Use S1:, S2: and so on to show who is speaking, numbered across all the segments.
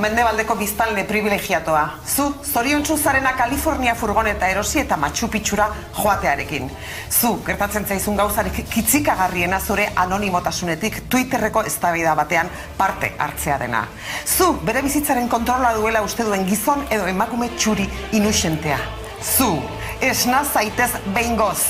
S1: mendebaldeko biztanle privilegiatoa. Zu, zoriontsu zarena Kalifornia furgoneta erosi eta Machu Picchura joatearekin. Zu, gertatzen zaizun gauzarik kitzikagarriena zure anonimotasunetik Twitterreko eztabaida batean parte hartzea dena. Zu, bere bizitzaren kontrola duela uste duen gizon edo emakume txuri inusentea. Zu, esna zaitez behingoz.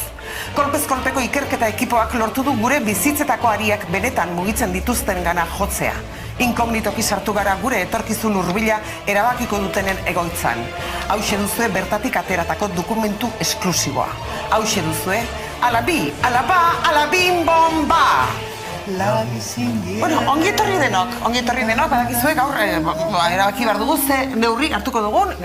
S1: Kolpez kolpeko ikerketa ekipoak lortu du gure bizitzetako ariak benetan mugitzen dituzten gana jotzea. Inkognitoki sartu gara gure etorkizun hurbila erabakiko dutenen egoitzan. Hauxe duzue bertatik ateratako dokumentu esklusiboa. Hauxe duzue, alabi, alabin bomba! Bueno, ongi etorri denok, badakizue gaur erabaki behar dugu ze neurri hartuko dugun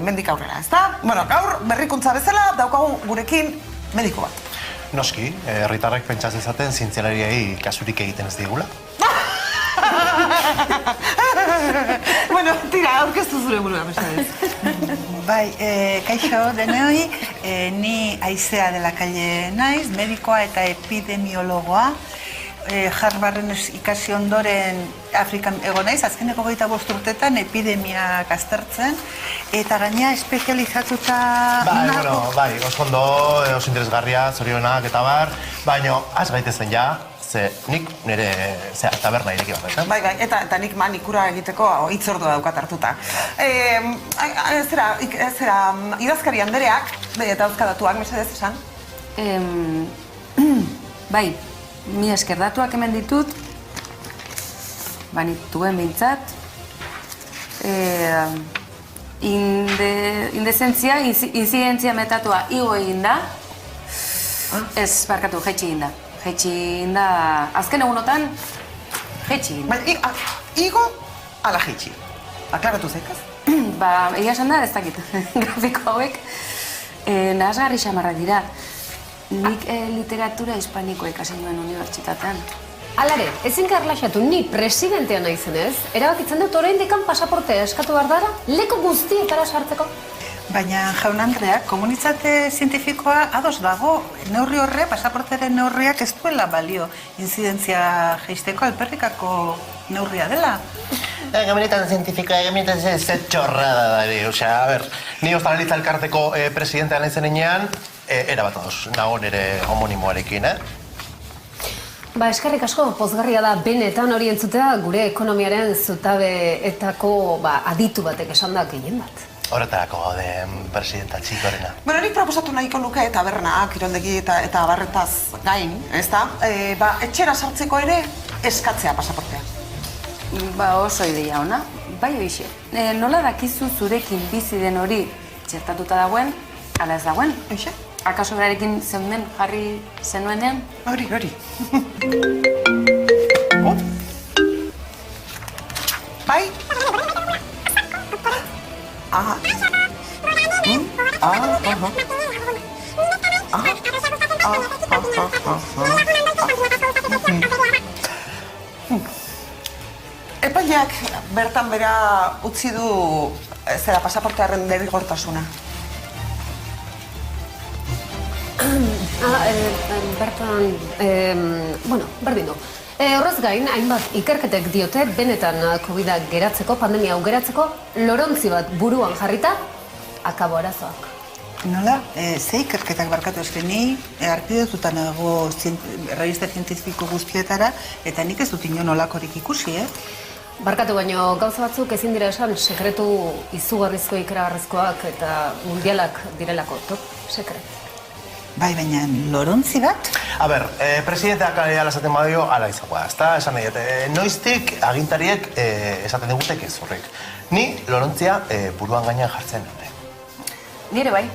S1: mendik aurrera, ezta? Bueno, gaur berrikuntza bezala daukagun gurekin mediko bat.
S2: Noski, herritarrek pentsaz ezaten zientzialariei kasurik egiten ez digula.
S1: Bueno, tira, aurkeztu zure burua, mesedez.
S3: Bai, kaixo denoi, ni Aizea de la Calle naiz, medikoa eta epidemiologoa. Harvarden ikasi ondoren Afrikan egon naiz, azkeneko 25 urtetan epidemiak aztertzen, eta gaina espezializatuta...
S2: Bai, oso ondo, oso interesgarria, zorionak eta bar, baina az gaitezen ja, ze nik nire taberna ireki bat,
S1: Bai, eta nik manikura egiteko hitzordua daukat hartuta. Idazkari Andereak, eta dauzkadatuak, mesedez esan?
S4: Bai, mi esker datuak hemen ditut, banituen bintzat, indezentzia, inzidentzia metatua igo egin da, ez, barkatu, jaitsi egin da. Jaitsi egin da, azken egunotan, jaitsi egin da.
S1: Igo, ala jaitsi. Aklaratu zaikaz?
S4: Ba, egia esan da, ez dakit, grafiko hauek, nahasgarri xamarrak dira. Nik literatura hispanikoa ikasi nuen unibertsitatean.
S5: Alare, ezin garlaxatu, ni presidentea naizenez, erabakitzen dut oraindikan pasaportea eskatu behar dara, leku guztietara sartzeko.
S3: Baina, jaun Andreak, komunitate zientifikoa ados dago, neurri horre, pasaporteren neurriak ez duela balio inzidentzia jeisteko alperrikako neurria dela.
S2: Gabinete zientifikoa, gabinete ez txorrada da, osea, a ber, ni Ostalalitza elkarteko presidentea naizen enean, erabat ados, nago nire homonimoarekin,
S5: Ba, eskerrik asko, pozgarria da benetan hori entzutea gure ekonomiaren zutabeetako aditu batek esan da gehien bat.
S2: Horretarako gaude presidenta txikorena.
S1: Bueno, nik proposatu nahiko nuke tabernak, kirondegi eta barretaz gain, ez da? Etxera sartzeko ere eskatzea pasaportea.
S4: Ba, oso ideia ona, bai hoixe. Nola dakizu zurekin bizi den hori txertatuta dagoen, ala ez dagoen?
S1: Hoixe?
S4: Akaso berarekin zeunden jarri zenuenean?
S1: Hori. Bai? Aha. Epaileak bertan bera utzi du pasaportearen derrigortasuna.
S5: Berdin du. Horrez gain, hainbat ikerketek diote benetan COVID-a geratzeko, pandemia hau geratzeko, lorontzi bat buruan jarrita, akabo arazoak.
S3: Nola? Ze ikerketak barkatu eske ni arpidetuta nago revista zientifiko guztietara, eta nik ez dut inon olakorik ikusi,
S5: Barkatu baino gauza batzuk ezin dira esan sekretu izugarrizko ikaragarrizkoak eta mundialak direlako, top sekret.
S3: Bai, baina lorontzi bat?
S2: A ber, presidenteak ala esaten badio, ala izagoa, ezta? Esan nahi, noiztik agintariek esaten digutek ez horrek. Ni lorontzia buruan gainean jartzen dute.
S4: Nire bai,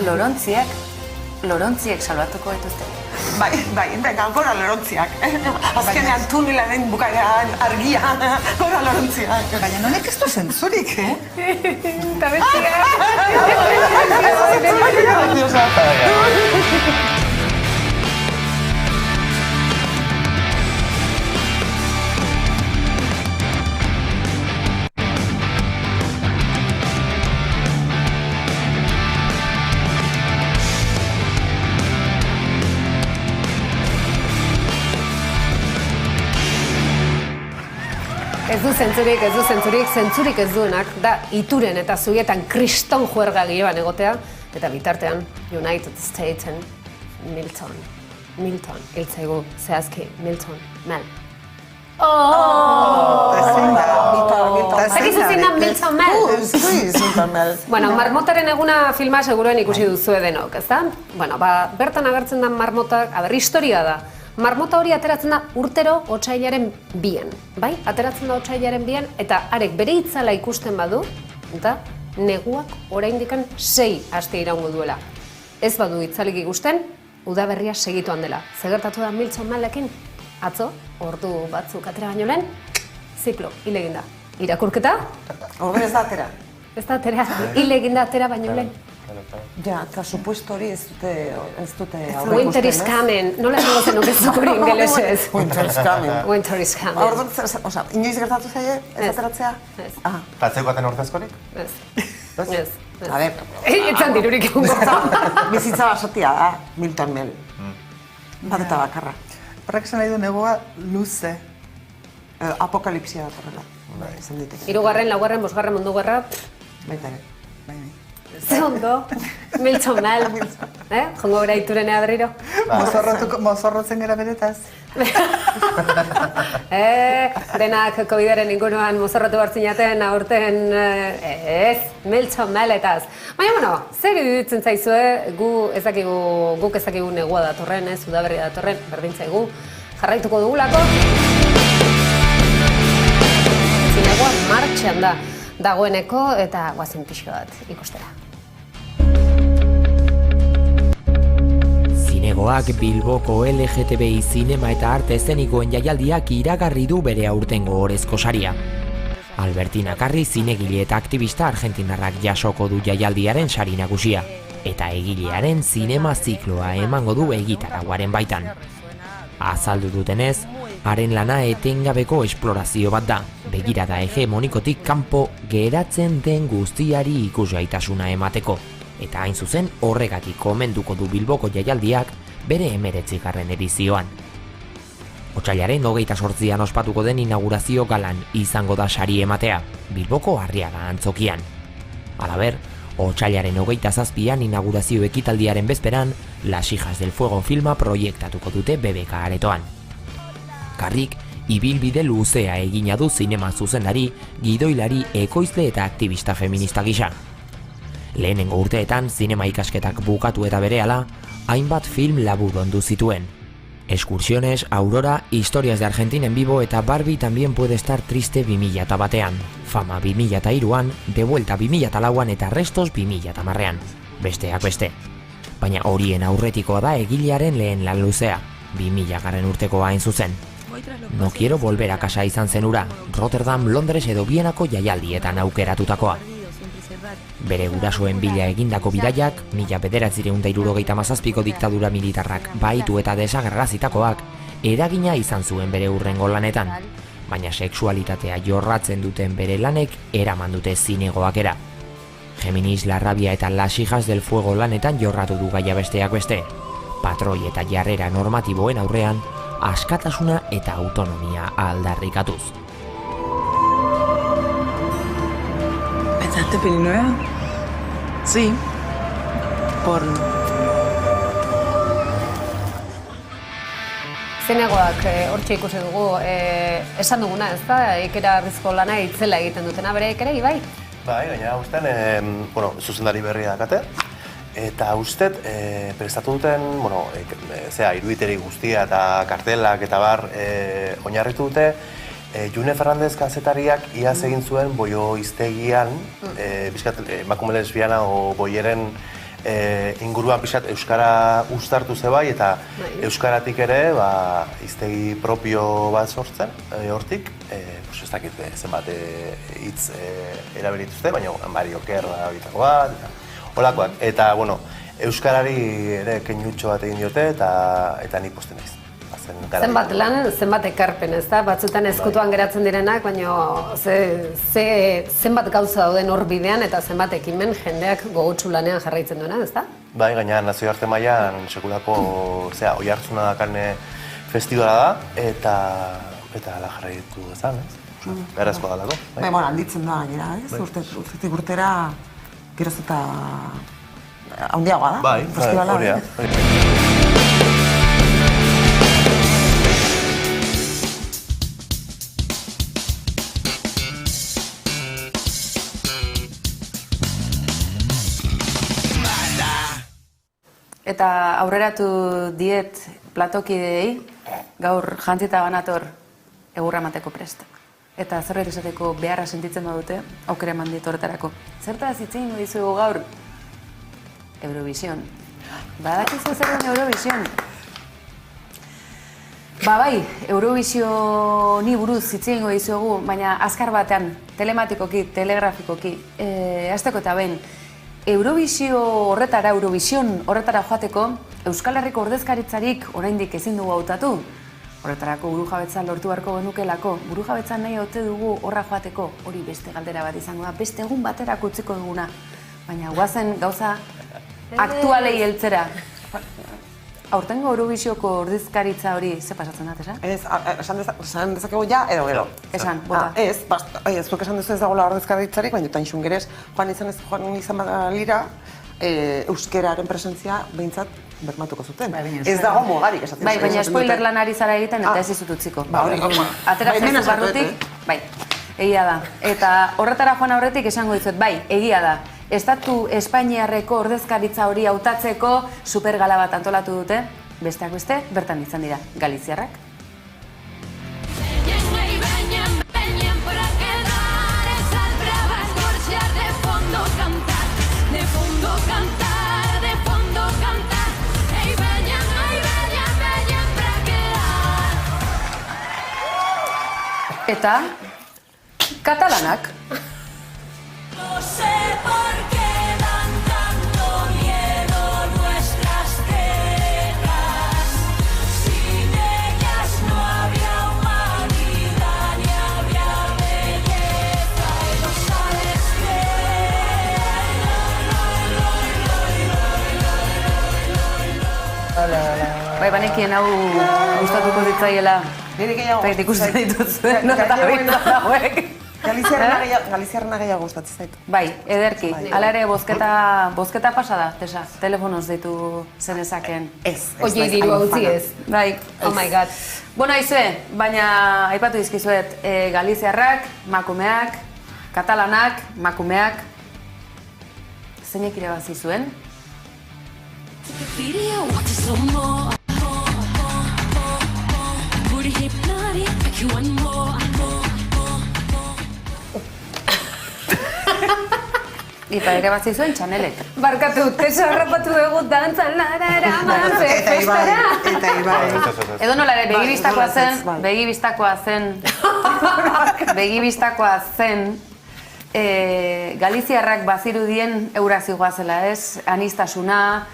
S4: lorontziek salbatuko dituzte.
S1: Bai, venga, gora lorontziak. Azkenean tunelaren bukaeran argia, gora lorontziak.
S3: Baina nonek ez du zentzurik,
S5: Eta bestia! du zentzurik ez duenak, da ituren eta zubietan kriston juerga gioan egotea, eta bitartean United Statesen Milton, hiltzaigu, zehazki, Milton, Mel. Zakizu zein da Milton Mel? Bueno, marmotaren eguna filma seguruen ikusi duzue denok, ezta? Bueno, bertan agertzen da marmota, historia da. Marmota hori ateratzen da urtero otsailaren 2, bai? Ateratzen da otsailaren 2 eta arek bere itzala ikusten badu, eta neguak oraindikan 6 aste iraungo duela. Ez badu itzalik ikusten, udaberria segituan dela. Zegertatu da Milton Melekin? Atzo, ordu batzuk atera baino lehen, ziklo, hil eginda. Irakurketa?
S1: Ordu ez da atera.
S5: Ez da atera, hil eginda atera baino lehen.
S1: Ja, eta supuesto hori ez dute
S5: Winter is coming. Nola esango zenuk ez dukuri ingelesez?
S1: Winter is coming.
S5: Winter is coming.
S1: Orduan, inoiz gertatu zaie, ez ateratzea?
S5: Ez.
S2: Atzeko aten ordezkorik?
S5: Ez.
S1: A ver.
S5: Etzan dirurik egun gorta.
S1: Bizitza basatia da, Milton Mel. Bat eta bakarra.
S3: Horrek esan nahi du negoa luze.
S1: Apokalipsia bat horrela. Izan diteke.
S5: 3., 4., 5. Mundu Gerra.
S1: Baita ere.
S5: Ze ondo, Milton Mel. Jongo bera iturenea berriro.
S3: Mozorrotzen gara beretaz.
S5: Denak COVID-aren inguruan mozorrotu bartzinaten, aurten ez, Milton Meletaz. Baina, bueno, zer iruditzen zaizue, guk ezakigu negua datorren, udaberria datorren, berdintzaigu, jarraituko dugulako. Zinegua martxean da dagoeneko eta guazen pixko bat ikustera.
S6: Zinegoak Bilboko LGTBI zinema eta arte eszenikoen jaialdiak iragarri du bere aurtengo orezko saria. Albertina Carri zinegile eta aktivista argentinarrak jasoko du jaialdiaren sari nagusia, eta egilearen zinema zikloa emango du egitarauaren baitan. Azaldu dutenez, haren lana etengabeko esplorazio bat da, begirada hegemonikotik kanpo geratzen den guztiari ikusgaitasuna emateko. Eta hain zuzen horregatik komenduko du Bilboko jaialdiak bere 19. edizioan. Otsailaren 28an ospatuko den inaugurazio galan izango da sari ematea, Bilboko Arriaga antzokian. Halaber, otsailaren 27an inaugurazio ekitaldiaren bezperan, Las Hijas del Fuego filma proiektatuko dute BBK aretoan. Carrik ibilbide luzea egina du zinema zuzendari, gidoilari, ekoizle eta aktivista feminista gisa. Lehenengo urteetan zinema ikasketak bukatu eta berehala, hainbat film labur ondu zituen. Excursiones, Aurora, Historias de Argentina en vivo eta Barbie también puede estar triste 2001an, Fama 2003an, De Vuelta 2004an eta Restos 2010an. Besteak beste. Baina horien aurretikoa da egilearen lehen lan luzea, 2000 urtekoa hain zuzen. No quiero volver a casa izan zen hura, Rotterdam, Londres edo Bienako jaialdietan aukeratutakoa. Bere gurasoen bila egindako bidaiak, 1977ko diktadura militarrak baitu eta desagerrazitakoak, eragina izan zuen bere hurrengo lanetan, baina sexualitatea jorratzen duten bere lanek eraman dute zinegoakera. Géminis, La Rabia eta Las Hijas del Fuego lanetan jorratu du gaia besteak beste, patroi eta jarrera normatiboen aurrean, askatasuna eta autonomia aldarrikatuz.
S7: ¿Pensaste peli nueva? Sí. Porno.
S5: Zinegoak hortxe ikusi dugu, esan duguna, ez da, ikera arrizko lana itzela egiten dutena bere ikera, Ibai?
S2: Bai, gaina usten, zuzendari berria dakate, eta ustet, prestatu duten, iruditeri guztia eta kartelak eta bar, oinarritu dute, June Fernandez kazetariak iaz egin zuen boio iztegian, emakume lesbiana o boieren inguruan pixat euskara uztartu zebai eta euskaratik ere iztegi propio bat sortzen hortik. Ez dakit zenbat hitz erabilituzte, baina Mario Kerra bitako bat, holakoak. Eta, euskarari ere keinutxo bat egin diote eta nik posten naiz.
S5: Zenbat lan, zenbat ekarpen, ez da? Batzutan ezkutuan geratzen direnak, baina zenbat gauza dauden hor bidean eta zenbat ekimen jendeak gogotsu lanean jarraitzen duena, ez da?
S2: Bai, gaina nazioarte mailan sekulako oihartzuna dakan festibala da eta ala jarraitu dezan, ez? beharrezkoa dalako.
S1: Bueno, handitzen da gainera, ez? Urtetik urtera geroz eta handiagoa da.
S2: Bai,
S1: festivala.
S2: hori da.
S4: Eta aurreratu diet platokideei, gaur jantzita banator egurra emateko prest. Eta zerbait esateko beharra sentitzen badute, aukera eman dit horretarako. Zertaz hitz egingo dizugu gaur? Eurovision. Badakizu zer den Eurovision? Bai, Eurovisioni buruz hitz egingo dizugu, baina azkar batean, telematikoki, telegrafikoki, hasteko eta behin, Eurovision horretara joateko, Euskal Herriko ordezkaritzarik oraindik ezin dugu hautatu. Horretarako burujabetza lortu beharko genukelako. Burujabetza nahi ote dugu horra joateko, hori beste galdera bat izango da, beste egun baterako utziko duguna. Baina guazen gauza aktualei heltzera. Aurtengo Eurovisioko ordezkaritza hori ze pasatzen da, esan?
S1: Ez, esan dezakegu ja edo gero.
S4: Esan, bota.
S1: Zuek esan duzu ez dagoela ordezkaritzarik, baina eta inxungerez joan izan badalira, euskeraren presentzia behintzat bermatuko zuten. Ez dago mugarik esaten.
S4: Bai, baina spoiler lan ari zara egiten eta ez dizut utziko. Ateratzen zu barrutik, bai, egia da. Eta horretara joan aurretik esango dizuet, bai, egia da. Estatu Espainiarreko ordezkaritza hori hautatzeko supergala bat antolatu dute, besteak beste, bertan izan dira, galiziarrak. Eta katalanak. Bai, banekien hau gustatuko zitzaiela.
S1: Nire gehiago
S4: ikusten dituzuen, nota bintzat hauek.
S1: Galiziarrena gehiago gustatzen zait.
S4: Bai, ederki. Hala ere, bozketa pasa da, Tesa, telefonoz deitu zenezaken.
S1: Ez.
S5: Oie dirua utzi ez.
S4: Bai.
S5: Oh my god.
S4: Bueno, aizue, baina aipatu dizkizuet, galiziarrak, makumeak, katalanak, makumeak, zeinek irabazi zuen? Eta irabazi zuen Chanelek.
S5: Barkatu, Tesa harrapatu dugu dantzan larara festara.
S1: Eta Ibai.
S4: Edo nola ere, begibistakoa zen, Galiziarrak bazirudien Eurazio goazela, ez? Anistasuna,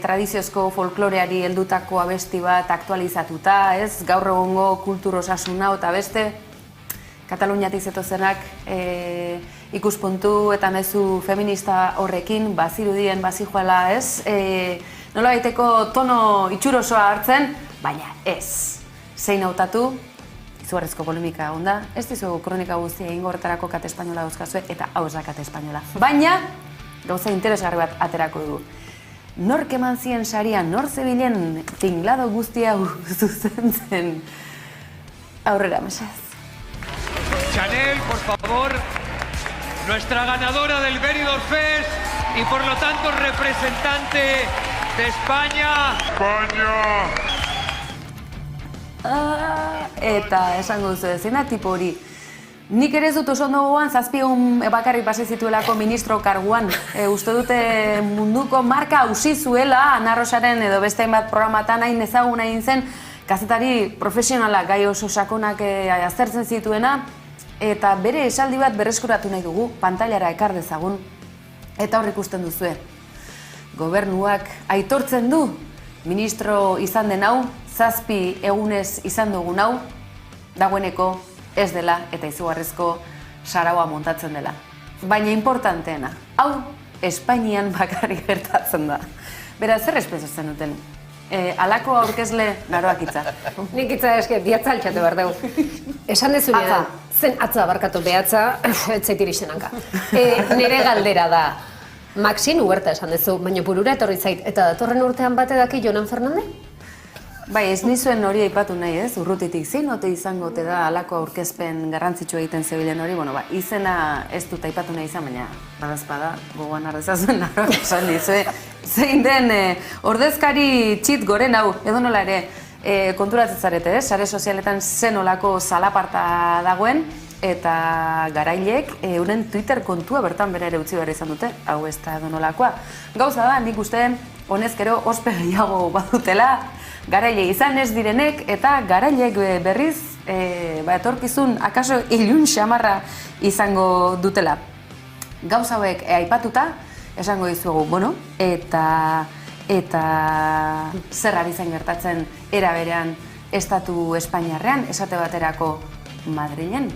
S4: tradiziozko folkloreari heldutako abesti bat aktualizatuta, ez? Gaur egongo kultur osasuna eta beste, Kataluniatik zetozenak ikuspuntu eta mezu feminista horrekin bazirudien bazijoala, ez? Nola baiteko tono itxurosoa hartzen, baina ez. Zein hautatu, izugarrizko polemika onda, ez dizugu kronika guztia egingo horretarako kate espainola dauzkazue, eta hau ez da kate espainola. Baina, gauza interesgarri bat aterako du. Nork eman zien sarian, nor zebilen tinglado guztia zuzentzen. Aurrera, mesez.
S8: Chanel, por favor, nuestra ganadora del Benidorm Fest y por lo tanto representante de España.
S4: Eta esango duzu ezena, tipo hori. Nik ere ez dut oso ondo gogoan, 7 egun bakarrik pase zituelako ministro karguan. Uste dute munduko marka hausi zuela, Ana Rosaren edo beste hainbat programatan hain ezaguna egin zen, kazetari profesionalak gai oso sakonak aztertzen zituena, eta bere esaldi bat berreskuratu nahi dugu, pantailara ekar dezagun, eta hor ikusten duzue. Gobernuak aitortzen du, ministro izan den hau, 7 egunez izan dugun hau, dagoeneko ez dela eta izugarrizko saraua montatzen dela. Baina importanteena, hau Espainian bakarrik gertatzen da. Beraz, zer espezatzen duten? Alako aurkezle naroak itza.
S5: Nik itza eske, biatza altxatu behar dugu. Esan dezunean, zen atza barkatu behatza, ez zaitirizen hanka. Nere galdera da, Maxin Huerta esan dezu, baina burura etorri zait, eta datorren urtean bate daki Jonan Fernandez?
S4: Bai, ez nizuen hori aipatu nahi ez, urrutitik zein ote izango te da alako aurkezpen garrantzitsu egiten zebilen hori, izena ez dut aipatu nahi izan, baina badazpada, gogoan ardezazuen naroak esan nizue, zein den ordezkari txit goren hau, edo nola ere, konturatzen zarete, sare sozialetan zen olako zalaparta dagoen, eta garailek euren Twitter kontua bertan bera ere utzi behar izan dute, hau ez da edo nolakoa. Gauza da, nik uste honezkero ospe gehiago badutela, garaile izan ez direnek eta garailek berriz etorkizun akaso ilun xamarra izango dutela. Gauza hauek aipatuta esango dizuegu, eta zer ari zen gertatzen era berean estatu Espainiarrean, esate baterako Madrilen.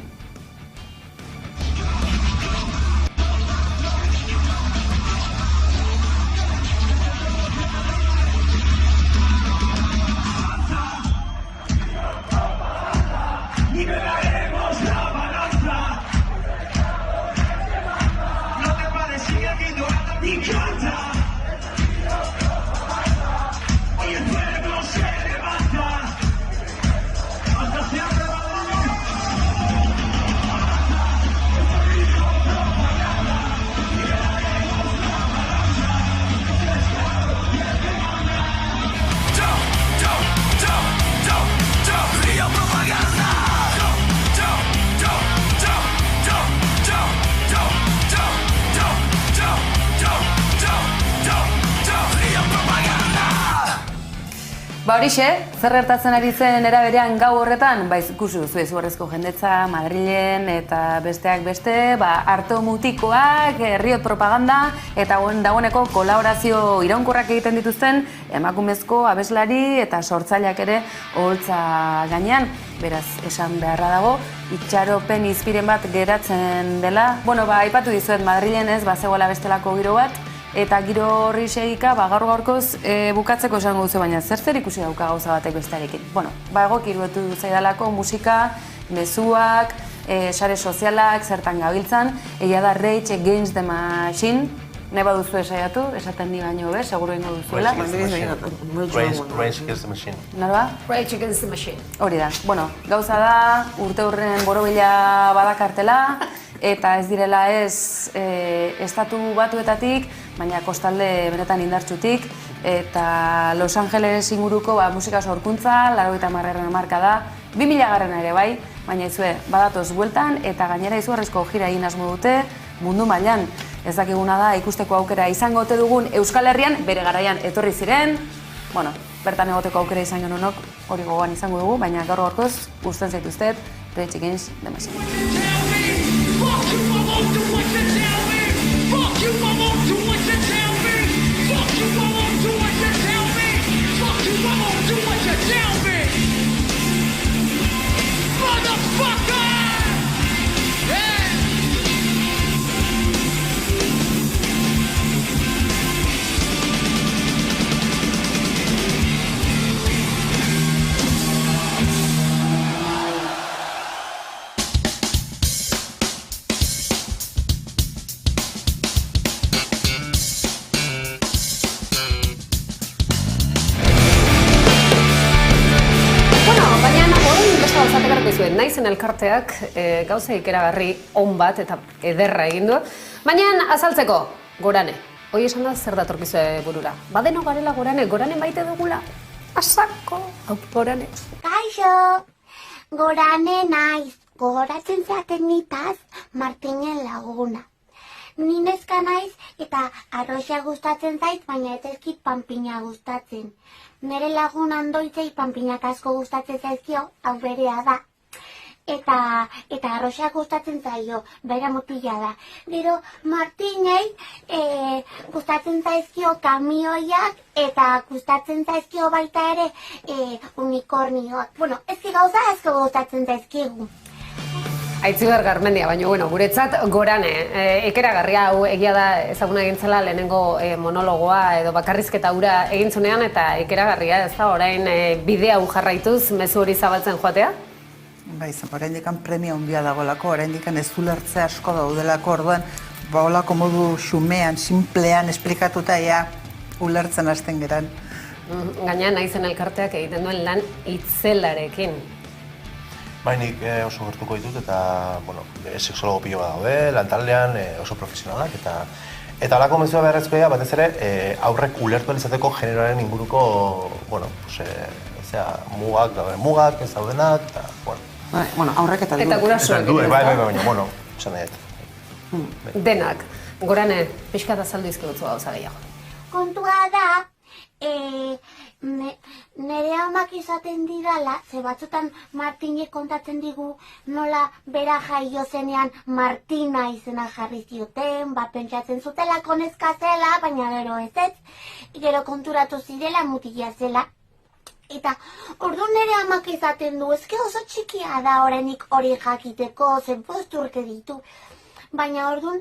S4: Horixe, zer gertatzen ari zen eraberean gau horretan, ikusi duzu izugarrizko jendetza, Madrilen eta besteak beste, arto mutikoak, herriot propaganda, eta dagoeneko kolaborazio iraunkorrak egiten dituzten, emakumezko abeslari eta sortzaileak ere oholtza gainean, beraz, esan beharra dago, itxaropen izpiren bat geratzen dela. Aipatu dizuet Madrilen ez, zegoela bestelako giro bat, eta giro horri segika, gaur-gaurkoz bukatzeko esango duzu, baina zer ikusi dauka gauza batek bestearekin. Egok iruetu zaidalako musika, mezuak, sare sozialak, zertan gabiltzan, egia da Rage Against the Machine, nahi baduzu esaiatu, esaten ni baino be, seguro ingo duzuela.
S2: Rage Against the Machine.
S4: Narba?
S5: Rage Against the Machine.
S4: Hori da. Gauza da, urte hurren borobila badakartela, eta ez direla ez estatu batuetatik, baina kostalde benetan indartsutik, eta Los Angeles inguruko musika sorkuntza, 80. hamarkada, 2000 ere bai, baina izue badatoz bueltan, eta gainera izugarrizko gira egin asmo dute mundu mailan. Ez dakiguna da ikusteko aukera izango ote dugun Euskal Herrian, bere garaian etorri ziren, bertan egoteko aukera izan genunok, hori gogoan izango dugu, baina gaur-gaurkoz gusten zaituztet Rage Against the Machine.
S9: Fuck you, I won't do what you tell me. Fuck you, I won't do what you tell me. Fuck you, I won't do what you tell me. Fuck you, I won't do what you tell me. Motherfucker! Yeah!
S5: Naizen elkarteak gauza ikeragarri on bat eta ederra egin du. Baina azaltzeko, Gorane. Hoi esan da zer datorkizue burura. Badeno garela Gorane maite dugula. Asako, hau Gorane.
S10: Kaixo, Gorane naiz. Gogoratzen zaten nitaz Martinen laguna. Ni neska naiz eta arroxa gustatzen zait, baina ez ezkit panpina gustatzen. Nere lagun andoitzei panpinak asko gustatzen zaizkio, hau berea da. Eta arroxa gustatzen zaio, bera mutila da. Gero Martinei gustatzen zaizkio kamioiak eta gustatzen zaizkio baita ere unikornioak. Ezki gauza asko gustatzen zaizkigu.
S5: Aitziber Garmendia, baina bueno, guretzat Gorane, ekeragarria hau egia da ezaguna egin zela lehenengo monologoa edo bakarrizketa hura egin zunean eta ekeragarria, ez da, orain bidea hau jarraituz, mezu hori zabaltzen joatea?
S3: Bai, oraindik premia handia dagoelako, oraindik ez ulertze asko daudelako, orduan, olako modu xumean, simplean, esplikatuta ja ulertzen hasten geran.
S5: Gaina naizen elkarteak egiten duen lan itzelarekin.
S2: Nik oso gertuko ditut eta, sexologo pilo bat daude, lantaldean oso profesionalak eta halako mezua beharrezkoa batez ere aurrek ulertu izateko generoaren inguruko, mugak, ez daudenak, eta,
S1: aurrek eta
S5: Eta gurasoak.
S2: Baina, esan nahi.
S5: Denak, Gorane, pixka da saldu izkegutzu gauza gehiago.
S10: Kontua da, nire amak izaten didala, ze batzutan Martinek kontatzen digu nola bera jaio zenean Martina izena jarri zioten, pentsatzen zutelako neska zela, baina gero ez, gero konturatu zirela mutila zela. Eta orduan nire amak izaten du, ezke oso txikia da oraindik hori jakiteko, zen 5 urte ditu. Baina orduan,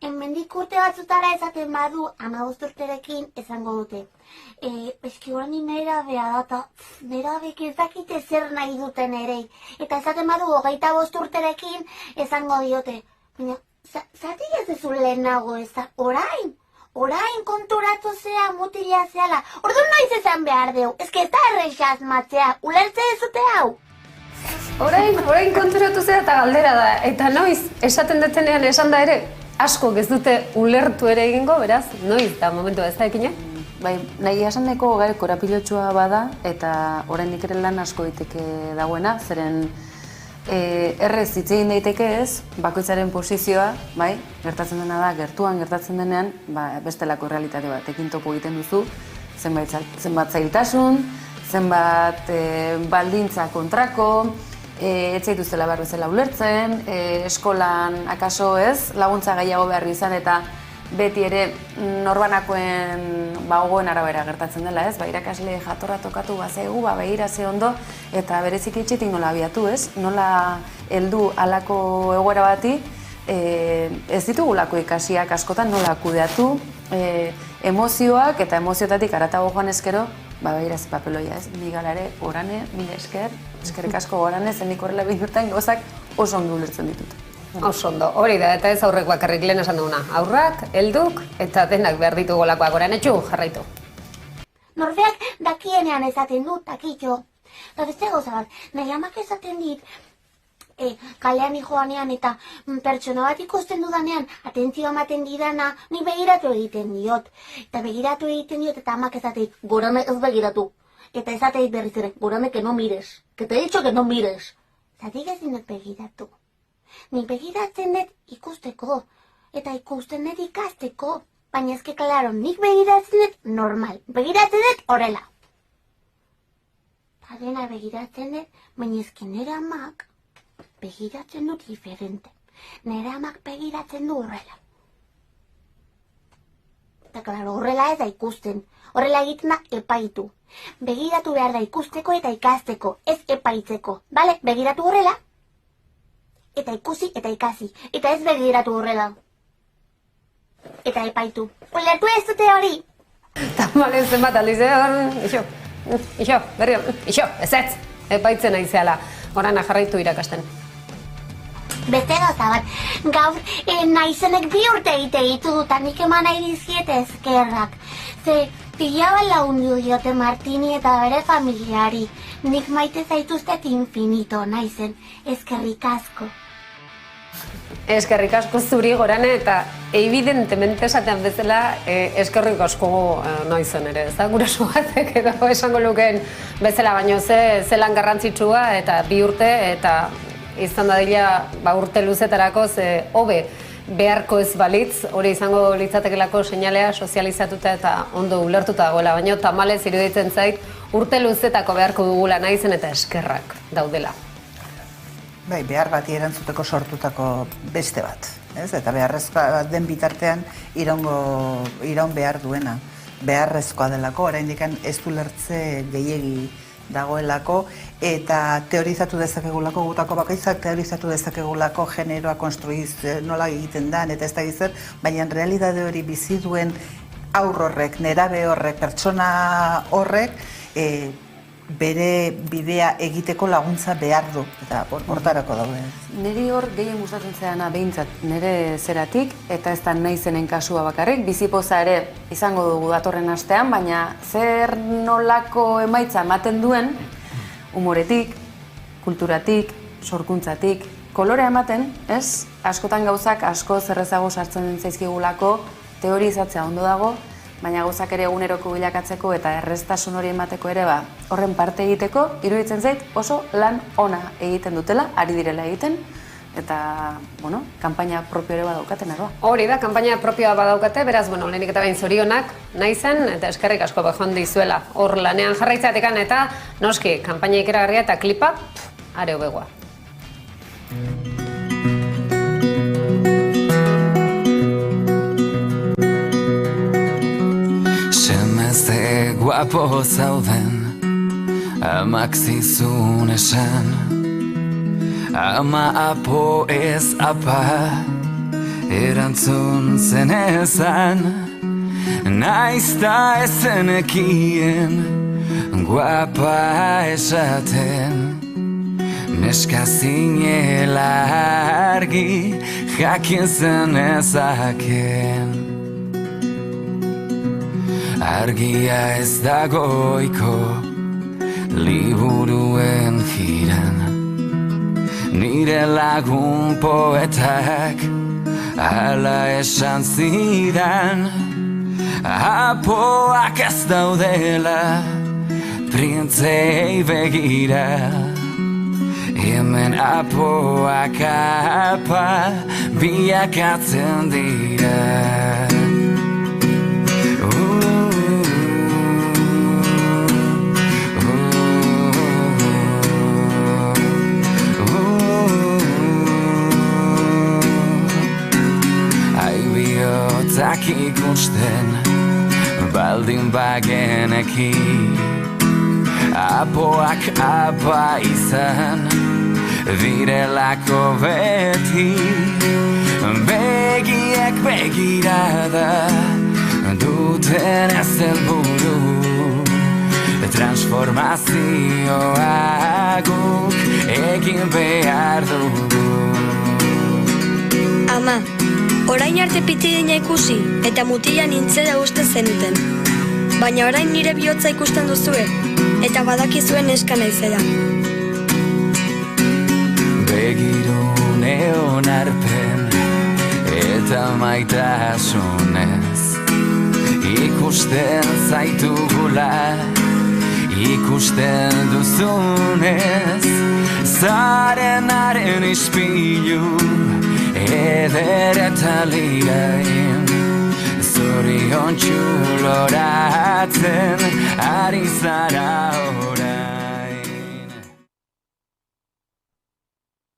S10: hemendik urte batzutara esaten badu, 15 urterekin esango dute. Eski orain nerabea da, eta nerabek ez dakite zer nahi duten ere. Eta esaten badu, 25 urterekin esango diote. Baina, zatik ez duzu lehenago ez da, orain konturatu zea, mutila zeala. Orduan noiz esan behar deu, ezke ez da errexaz matzea, ulertze dezute hau.
S5: Orain konturatu zera eta galdera da, eta noiz, esaten detenean esan da ere, asko ez dute ulertu ere egingo, beraz, noiz da momentua ez da ekine?
S4: Bai, nahi esan neko gai korapilotsua bada, eta oraindik ere lan asko daiteke dagoena, zeren errez hitz egin daiteke ez, bakoitzaren posizioa, bai, gertatzen dena da, gertatzen denean, bestelako realitate batekin topo egiten duzu, zenbat zailtasun, zenbat baldintza kontrako, ez zaituztela behar bezala ulertzen, eskolan akaso ez, laguntza gehiago behar izan eta beti ere norbanakoen gogoen arabera gertatzen dela ez, irakasle jatorra tokatu bazaigu, behira ze ondo, eta berezik itxitik nola abiatu ez, nola heldu halako egoera bati, ez ditugulako ikasiak askotan nola kudeatu, emozioak eta emoziotatik haratago joan ezkero, behiraz papeloia ez, ni galare, Gorane, mila eskerrik asko Gorane, zenik horrela bihurtan gauzak oso ondo ulertzen ditut.
S5: Oso ondo, hori da, eta ez aurrek bakarrik lehen esan duguna. Aurrak, helduk, eta denak behar ditugolakoak Goranetxu, jarraitu.
S10: Norbeak dakienean esaten dut, dakitxo. Eta beste gauza bat, nahi amak esaten dit, kalean joanean eta pertsona bat ikusten dudanean, atentzio ematen didana, ni begiratu egiten diot. Eta begiratu egiten diot, eta amak esateik, Gorane ez begiratu. Eta esateik berriz ere, Gorane, que no mires. Que te he dicho que no mires. Zatik ez dinot begiratu. Ni begiratzen dut ikusteko, eta ikusten dut ikasteko. Baina ezke, klaro, nik begiratzen dut normal. Begiratzen dut horrela. Dena begiratzen dut, baina ezke nire amak begiratzen dut diferente. Nire amak begiratzen du horrela. Eta klaro, horrela ez da ikusten. Horrela egiten da epaitu. Begiratu behar da ikusteko eta ikasteko, ez epaitzeko. Bale, begiratu horrela, eta ikusi eta ikasi. Eta ez begiratu horrela. Eta epaitu. Ulertu ez dute hori.
S5: Tamalen zenbat aldiz, ixo, ez, epaitzen aizeala. Gorana jarraitu irakasten.
S10: Beste gauza bat, gaur naizenek 2 urte egite ditu eta nik eman nahi dizkiete eskerrak. Ze pila lagundu diote Martini eta bere familiari. Nik maite zaituztet infinito naizen, eskerrik asko.
S5: Eskerrik asko zuri Gorane eta evidentemente esatean bezala eskerrik asko naizen ere, ez da guraso batek edo esango lukeen bezala, baino zelan garrantzitsua eta 2 urte eta izan dadila urte luzetarako ze hobe beharko ez balitz, hori izango litzatekelako seinalea sozializatuta eta ondo ulertuta dagoela, baina tamalez iruditzen zait urte luzetako beharko dugula naizen eta eskerrak daudela.
S3: Bai, behar bati erantzuteko sortutako beste bat, ez? Eta beharrezkoa den bitartean iraun behar duena. Beharrezkoa delako, oraindik ez du lertze gehiegi dagoelako, eta teorizatu dezakegulako, gutako bakoitzak teorizatu dezakegulako generoa konstruiz nola egiten dan, eta ez da gizet, baina realitate hori bizi duen aur horrek, nerabe horrek, pertsona horrek, bere bidea egiteko laguntza behar du, eta hortarako daude.
S4: Niri hor gehien gustatzen zedana behintzat nire zeratik, eta ez da naizenen kasua bakarrik, bizipoza ere izango dugu datorren astean, baina zer nolako emaitza ematen duen, humoretik, kulturatik, sorkuntzatik, kolorea ematen, ez? Askotan gauzak asko zerrezago sartzen zaizkigulako, teorizatzea ondo dago, baina gauzak ere eguneroko bilakatzeko eta erreztasun hori emateko ere horren parte egiteko, iruditzen zait oso lan ona egiten dutela, ari direla egiten, eta, kanpaina propio ere badaukaten arroa.
S5: Hori da, kanpaina propioa badaukate, beraz, lehenik eta bain zorionak nahi zen, eta eskerrik asko behon dizuela. Hor lanean jarraitzatekan eta, noski, kanpaina ikeragarria eta klipa, are hobegoa.
S11: Ze guapo zauden, amak zizun esan, ama apo ez apa, erantzun zen ezan, naizta ezenekien, guapa esaten, neska zinela argi, jakin zen ezaken. Argia ez dagoiko liburuen jiran, nire lagun poetak ala esan zidan, apoak ez daudela printzei begira, hemen apoak apa biakatzen dira. Zak ikusten baldin bageneki, apoak apa izan direlako beti, begiek begirada duten ez helburu, transformazioa guk egin behar dugu.
S12: Ama, orain arte pitidina ikusi eta mutila nintzela uste zenuten. Baina orain nire bihotza ikusten duzue eta badakizuen neska naizela.
S11: Begirune onarpen eta maitasunez ikusten zaitugula, ikusten duzunez, zarenaren ispilu eder eta lirain, zorion txuloratzen ari zara ora.